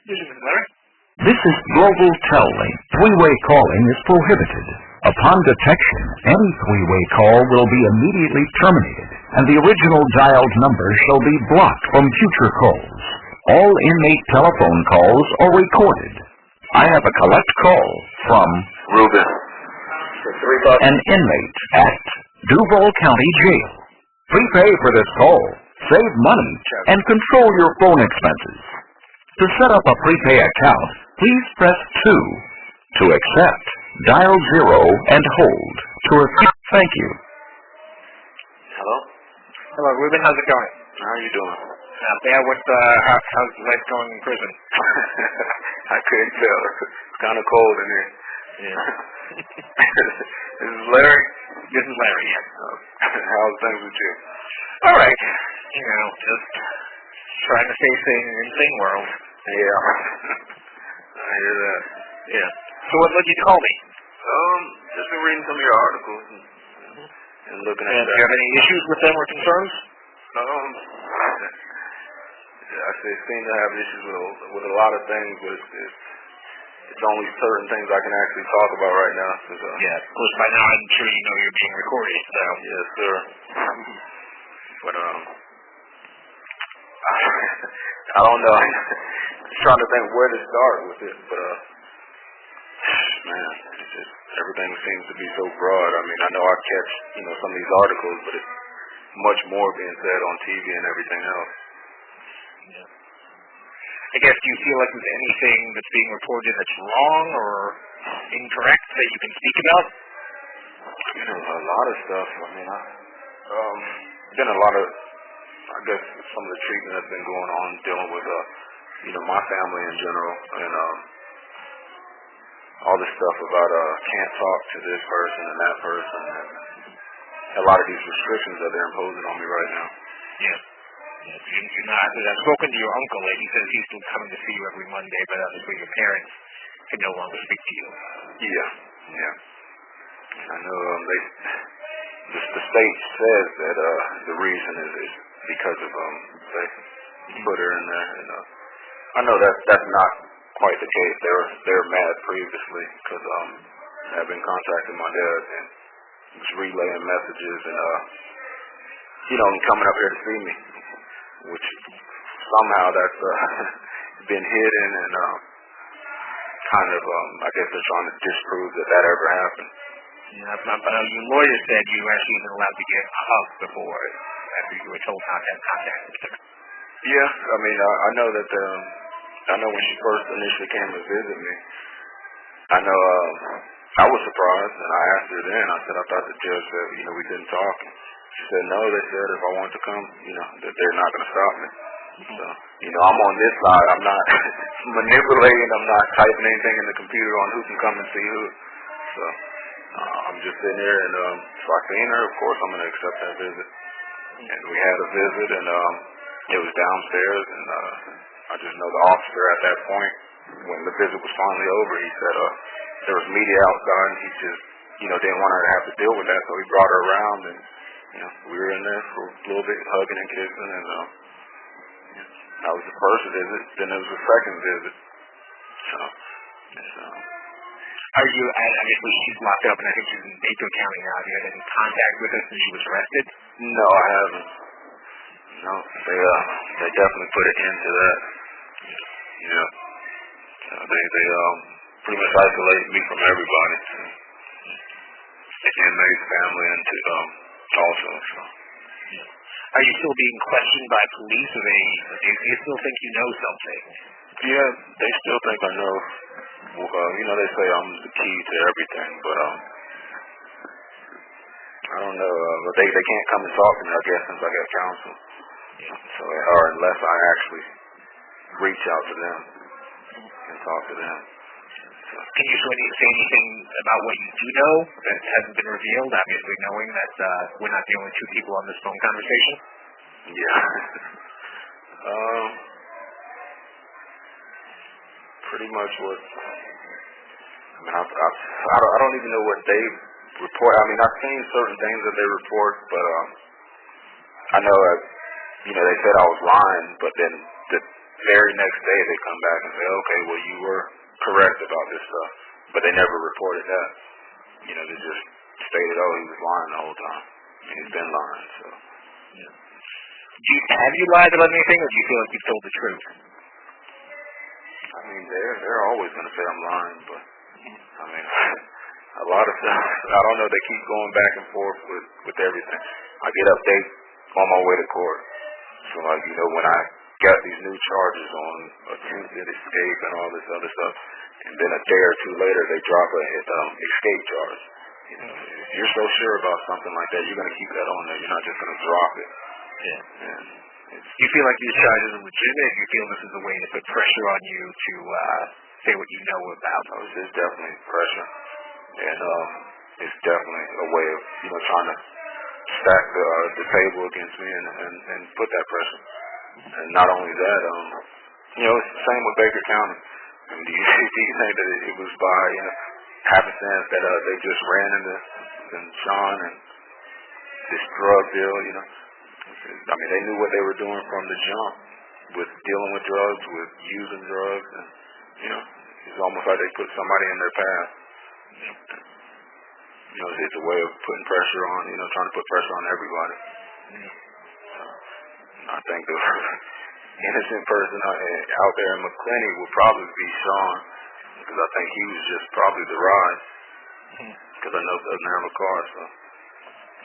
This is Larry. This is Global Telling. Three-way calling is prohibited. Upon detection, any three-way call will be immediately terminated, and the original dialed number shall be blocked from future calls. All inmate telephone calls are recorded. I have a collect call from Ruben. an inmate at Duval County Jail. Prepay for this call, save money, and control your phone expenses. To set up a prepay account, please press 2. To accept, dial 0 and hold. To repeat, thank you. Hello? Hello, Ruben. How's it going? How are you doing? Not bad. How's life going in prison? I couldn't tell. It's kind of cold in here. Yeah. This is Larry? This is Larry, yes. How's things with you? All right. You know, just trying to stay sane in an insane world. Yeah. I hear that. Yeah. So what led you to call me? Just been reading some of your articles and looking at And that. do you have any issues with them or concerns? I seem to have issues with a lot of things, but it's only certain things I can actually talk about right now. Yeah, of course, by now I'm sure you know you're being recorded, so. Yes, sir. But, I don't know. I'm just trying to think where to start with it, but, man, it's just, everything seems to be so broad. I mean, I know I catch, some of these articles, but it's much more being said on TV and everything else. Yeah. I guess, do you feel like there's anything that's being reported that's wrong or incorrect that you can speak about? A lot of stuff. I mean, been a lot of, I guess, some of the treatment that's been going on dealing with, my family in general, and all this stuff about can't talk to this person and that person, and a lot of these restrictions that they're imposing on me right now. Yeah. I've spoken to your uncle, and he says he's still coming to see you every Monday, but obviously your parents can no longer speak to you. Yeah. I know the state says that the reason is because of they put her in there, and I know that's not quite the case. They're mad previously because I've been contacting my dad and just relaying messages and coming up here to see me, which somehow that's been hidden and kind of I guess they're trying to disprove that ever happened. Yeah, but your lawyer said you actually weren't allowed to get a hug before after you were told not to have contact with her. Yeah, I mean I know that I know when she first initially came to visit me, I know I was surprised and I asked her then. I said I thought the judge said we didn't talk. She said no. They said if I wanted to come, that they're not going to stop me. So I'm on this side. I'm not manipulating. I'm not typing anything in the computer on who can come and see who. So I'm just sitting here, and so I seen her. Of course, I'm going to accept that visit. And we had a visit, and it was downstairs, and I just know the officer at that point, when the visit was finally over, he said there was media outside, and he just didn't want her to have to deal with that, so he brought her around, and we were in there for a little bit, hugging and kissing, and that was the first visit. Then there was the second visit. So. Are you? Obviously, she's locked up, and I think she's in Baker County now. Have you had any contact with her since she was arrested? No, I haven't. No, they definitely put an end to that. Yeah. They pretty much isolate me from everybody. The inmates, family, and also. So. Are you still being questioned by police, or do you still think you know something? Yeah, they still think I know. They say I'm the key to everything, but I don't know. But they can't come and talk to me, I guess, since I got counsel. So, or unless I actually reach out to them and talk to them. So. Can you say anything about what you do know that hasn't been revealed? Obviously, knowing that we're not the only two people on this phone conversation. Yeah. Pretty much what. I mean, I don't even know what they report. I mean, I've seen certain things that they report, but I know they said I was lying, but then very next day they come back and say, okay, well, you were correct about this stuff, but they never reported that. You know, they just stated, oh, he was lying the whole time, and he's been lying. So, yeah. Have you lied about anything, or do you feel like you've told the truth? I mean, they're always going to say I'm lying, but I mean, a lot of stuff. I don't know. They keep going back and forth with everything. I get updates on my way to court. So, like, you know, when I got these new charges on attempted escape and all this other stuff, and then a day or two later they drop a escape charge. You know, if you're so sure about something like that, you're going to keep that on there. You're not just going to drop it. Yeah. And do you feel like these charges are legitimate? Do you feel this is a way to put pressure on you to say what you know about? Oh, it's definitely pressure, and it's definitely a way of, you know, trying to stack the table against me and put that pressure. And not only that, you know, it's the same with Baker County. I mean, do you think that it was by, you know, happenstance that they just ran into Sean and this drug deal, you know? I mean, they knew what they were doing from the jump with dealing with drugs, with using drugs, and, you know, it's almost like they put somebody in their path. You know, it's a way of putting pressure on, you know, trying to put pressure on everybody. So, I think the innocent person out there in McClenny would probably be Sean, because I think he was just probably the ride, because I know he doesn't have a car, so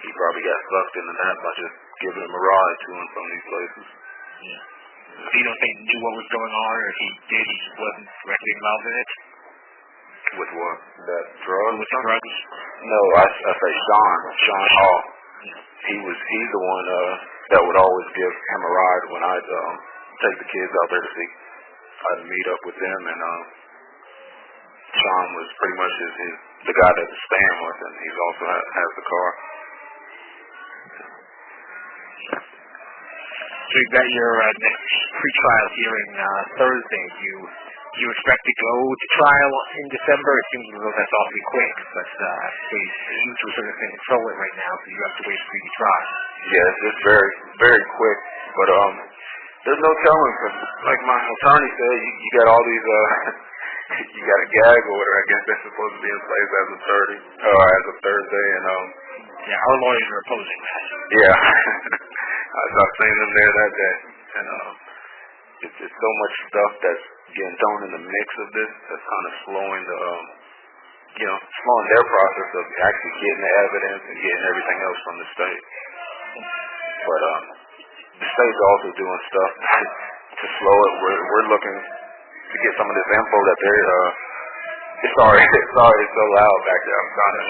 he probably got sucked into that by just giving him a ride to and from these places. Yeah. So you don't think he knew what was going on, or if he did, he just wasn't directly involved in it? With what? That drug? With the drugs? No, I say Sean Hall. Yeah. He's the one that would always give him a ride when I'd take the kids out there to see. I'd meet up with them, and Sean was pretty much the guy that was staying with, and he also has the car. So you've got your next pre-trial hearing Thursday. Do you expect to go to trial in December? It seems as though that's awfully quick, but they seem to sort of control it right now, so you have to wait for the trial. Yes, it's very, very quick, but there's no telling. Cause like my attorney said, you got all these, you got a gag order. I guess that's supposed to be in place as of Thursday, and yeah, our lawyers are opposing that. Yeah, I've seen them there that day, and it's so much stuff that's getting thrown in the mix of this that's kind of slowing slowing their process of actually getting the evidence and getting everything else from the state. But the state's also doing stuff to slow it. We're looking to get some of this info that they're. Sorry, it's so loud back there. I'm trying to.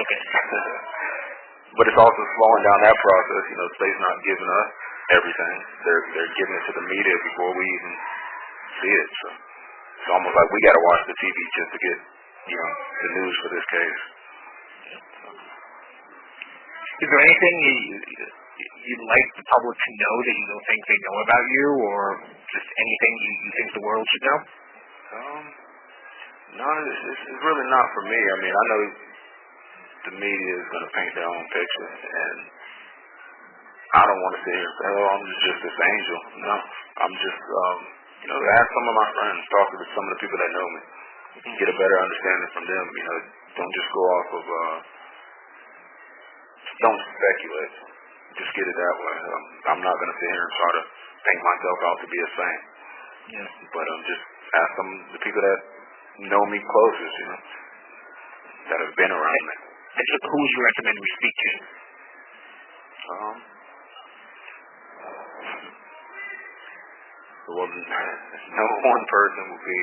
But it's also slowing down that process. You know, the state's not giving us everything. They're giving it to the media before we even see it. So it's almost like we got to watch the TV just to get, you know, the news for this case. Is there anything you'd like the public to know that you don't think they know about you, or just anything you think the world should know? No, it's really not for me. I mean, I know the media is going to paint their own picture, and I don't want to sit here and say, oh, I'm just this angel. No, I'm just, ask some of my friends, talk to some of the people that know me, get a better understanding from them. You know, don't just go off of, don't speculate. Just get it that way. I'm not going to sit here and try to paint myself out to be a saint. Yeah. But just ask some of the people that know me closest, you know, that have been around me. And who would you recommend we speak to? Well, no one person would be,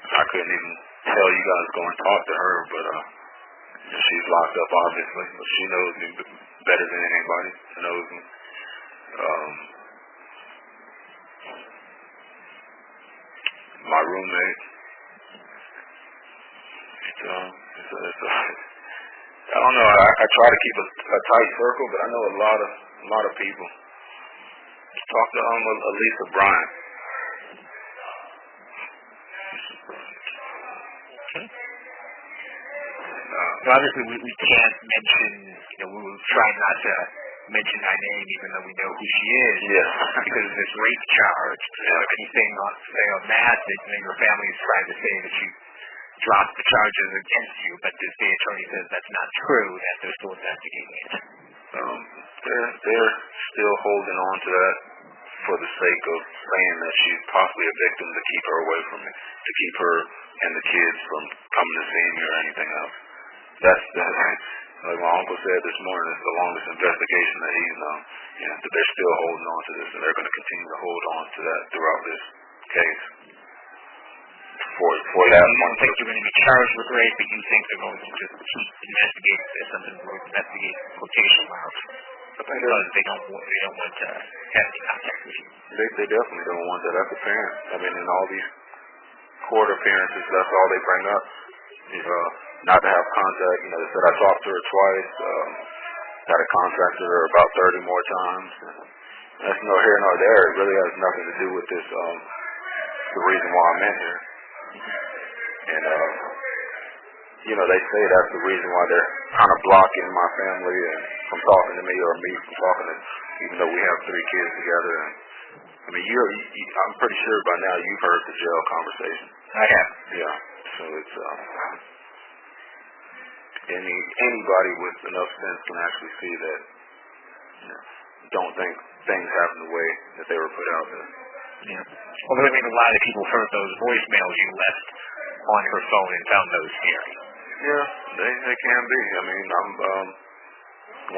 I couldn't even tell you guys to go and talk to her, but she's locked up, obviously. But she knows me better than anybody knows me. My roommate. I don't know. I try to keep a tight circle, but I know a lot of people. Talk to Elisa Bryant. So obviously we can't mention, we will try not to mention my name even though we know who she is. Yes. Because of this rape charge. Anything on that your family is trying to say that you dropped the charges against you, but the state attorney says that's not true, that they're still investigating it. They're still holding on to that for the sake of saying that she's possibly a victim to keep her away from me, to keep her and the kids from coming to see me or anything else. That's like my uncle said this morning, it's the longest investigation that he's known. That they're still holding on to this, and they're going to continue to hold on to that throughout this case. For that, you don't think you're going to be charged with rape, but you think they're going to just keep investigating this, something like investigate quotation marks, because they don't want to have any contact with you. They definitely don't want that. That's apparent. I mean, in all these court appearances, that's all they bring up. Not to have contact. They said I talked to her twice. Got to contact her about 30 more times. That's no here nor there. It really has nothing to do with this. The reason why I'm in here. And they say that's the reason why they're kind of blocking my family and from talking to me or me from talking to, even though we have 3 kids together. And I mean, I'm pretty sure by now you've heard the jail conversation. I have. Yeah. So it's anybody with enough sense can actually see that. Don't think things happen the way that they were put out there. Yeah. Well, I mean, a lot of people heard those voicemails you left on her phone and found those scary. Yeah, they can be. I mean,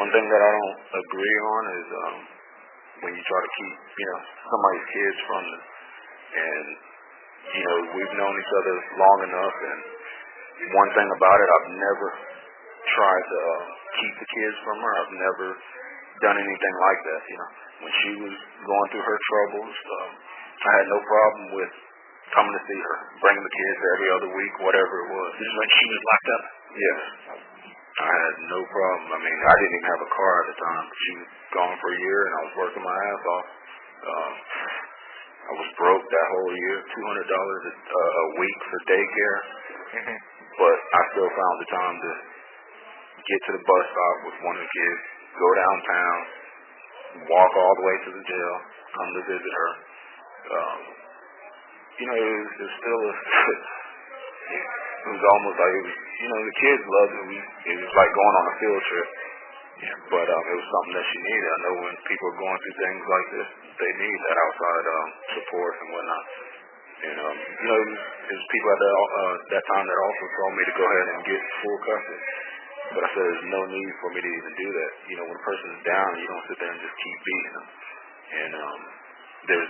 one thing that I don't agree on is when you try to keep, somebody's kids from them. And, we've known each other long enough, and one thing about it, I've never tried to keep the kids from her. I've never done anything like that, When she was going through her troubles, I had no problem with coming to see her, bringing the kids every other week, whatever it was. This is when she was locked up? Yes. I had no problem. I mean, I didn't even have a car at the time. She was gone for a year, and I was working my ass off. I was broke that whole year, $200 a week for daycare. Mm-hmm. But I still found the time to get to the bus stop with one of the kids, go downtown, walk all the way to the jail, come to visit her. It was still it was almost like it was, the kids loved it. It was like going on a field trip. Yeah. But it was something that she needed. I know when people are going through things like this, they need that outside support and whatnot. And there's people at that time that also told me to go ahead and get full custody. But I said there's no need for me to even do that. When a person's down, you don't sit there and just keep beating them. And there's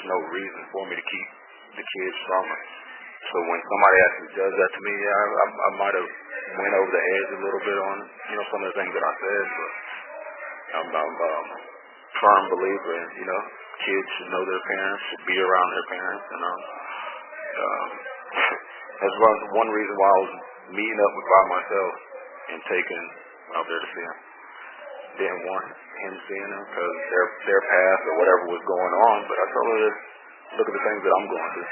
no reason for me to keep the kids from her. So when somebody actually does that to me, I might have went over the edge a little bit on, some of the things that I said, but I'm a firm believer in, kids should know their parents, should be around their parents, and that's one reason why I was meeting up by myself and taking out there to see him. Didn't want him seeing them because their past or whatever was going on, but I told her, look at the things that I'm going through.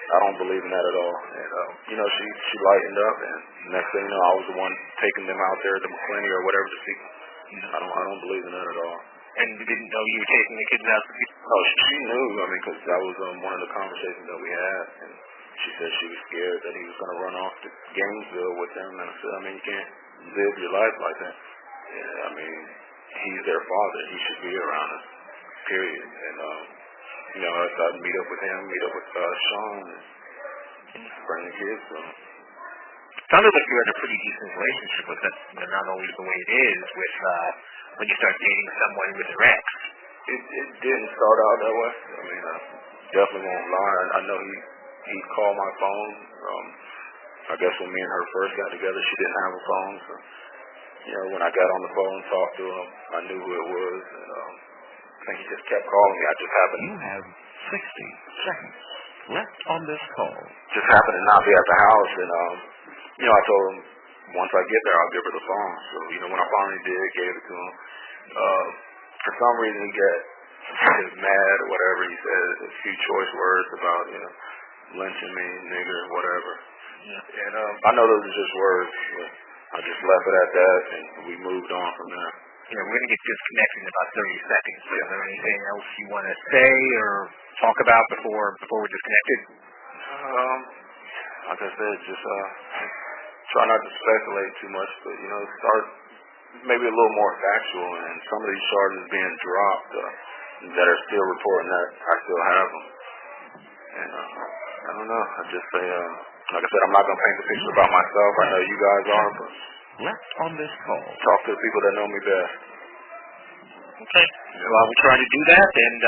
I don't believe in that at all. And, she lightened up, and next thing you know, I was the one taking them out there to McClenny or whatever to see. I don't believe in that at all. And you didn't know you were taking the kids out? No, she knew. I mean, because that was one of the conversations that we had, and she said she was scared that he was going to run off to Gainesville with them, and I said, you can't live your life like that. Yeah, he's their father. He should be around us, period. And, I'd meet up with him, meet up with Sean, and bring the kids to him. Sounded like you had a pretty decent relationship with them. Not always the way it is with when you start dating someone with their ex. It didn't start out that way. I definitely won't lie. I know he'd call my phone. I guess when me and her first got together, she didn't have a phone. So, when I got on the phone and talked to him, I knew who it was. And, I think he just kept calling me. I just happened. You have 60 seconds left on this call. Just happened to not be at the house, and I told him once I get there, I'll give her the phone. So when I finally did, gave it to him. For some reason, he got mad or whatever. He said a few choice words about lynching me, nigger, whatever. Yeah. And I know those are just words, but I just left it at that, and we moved on from there. we're going to get disconnected in about 30 seconds. Is there anything else you want to say or talk about before we're disconnected? Like I said, just try not to speculate too much, but start maybe a little more factual. And some of these charges being dropped that are still reporting that I still have them. And I don't know. I just say, like I said, I'm not going to paint the picture about myself. I know you guys are, but Left on this call. talk to the people that know me best. Okay. Well, we'll try to do that, and